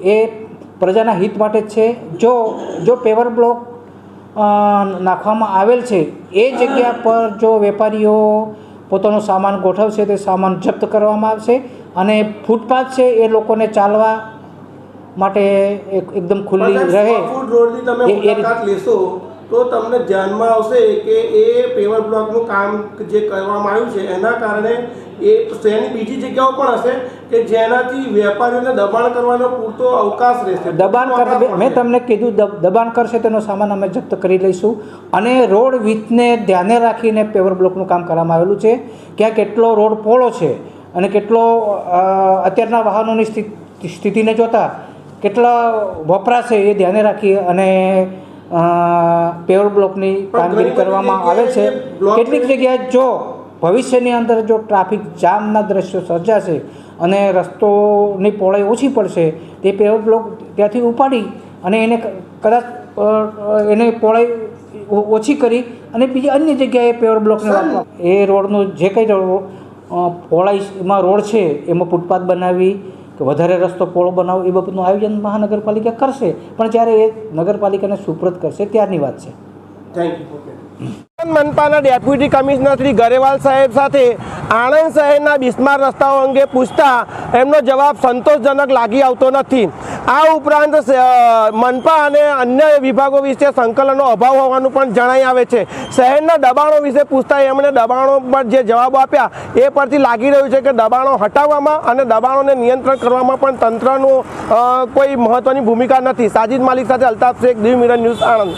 એ પ્રજાના હિત માટે જ છે। જો પેવર બ્લોક નાખવામાં આવેલ છે એ જગ્યા પર જો વેપારીઓ પોતાનો સામાન ગોઠવશે તે સામાન જપ્ત કરવામાં આવશે અને ફૂટપાથ છે એ લોકોને ચાલવા માટે એકદમ ખુલ્લી રહે। રોડની તમે મુલાકાત લેશો તો તમને ધ્યાનમાં આવશે કે એ પેવર બ્લોકનું કામ જે કરવામાં આવ્યું છે એના કારણે એ શહેરની બીજી જગ્યાઓ પણ હશે કે જેનાથી વેપારીઓને દબાણ કરવાનો પૂરતો અવકાશ રહેશે। દબાણ મેં તમને કીધું દબાણ કરશે તેનો સામાન અમે જપ્ત કરી લઈશું અને રોડ વિથને ધ્યાને રાખીને પેવર બ્લોકનું કામ કરવામાં આવેલું છે। ક્યાં કેટલો રોડ પહોળો છે અને કેટલો અત્યારના વાહનોની સ્થિતિને જોતા કેટલા વપરાશે એ ધ્યાને રાખી અને પેવર બ્લોકની કામગીરી કરવામાં આવે છે। કેટલીક જગ્યાએ જો ભવિષ્યની અંદર જો ટ્રાફિક જામના દ્રશ્યો સર્જાશે અને રસ્તોની પહોળાઈ ઓછી પડશે તે પેવર બ્લોક ત્યાંથી ઉપાડી અને એને કદાચ એને પહોળાઈ ઓછી કરી અને બીજી અન્ય જગ્યાએ પેવર બ્લોકને વાપરવા એ રોડનું જે કંઈ પહોળાઈમાં રોડ છે એમાં ફૂટપાથ બનાવી કે વધારે રસ્તો પહોળો બનાવો એ બાબતનું આયોજન મહાનગરપાલિકા કરશે પણ જ્યારે એ નગરપાલિકાને સુપ્રત કરશે ત્યારની વાત છે। Thank you. મનપાના ડેપ્યુટી કમિશનર શ્રી ગરેવાલ સાહેબ સાથે આણંદ શહેરના બિસ્માર રસ્તાઓ અંગે પૂછતા એમનો જવાબ સંતોષજનક લાગી આવતો નથી। આ ઉપરાંત મનપા અને અન્ય વિભાગો વિશે સંકલનનો અભાવ હોવાનું પણ જણાઈ આવે છે। શહેરના દબાણો વિશે પૂછતા એમણે દબાણો પર જે જવાબો આપ્યા એ પરથી લાગી રહ્યું છે કે દબાણો હટાવવામાં અને દબાણોને નિયંત્રણ કરવામાં પણ તંત્રનું કોઈ મહત્ત્વની ભૂમિકા નથી। સાજિદ માલિક સાથે અલ્તાફ શેખ, દીવ મિરર ન્યૂઝ, આણંદ।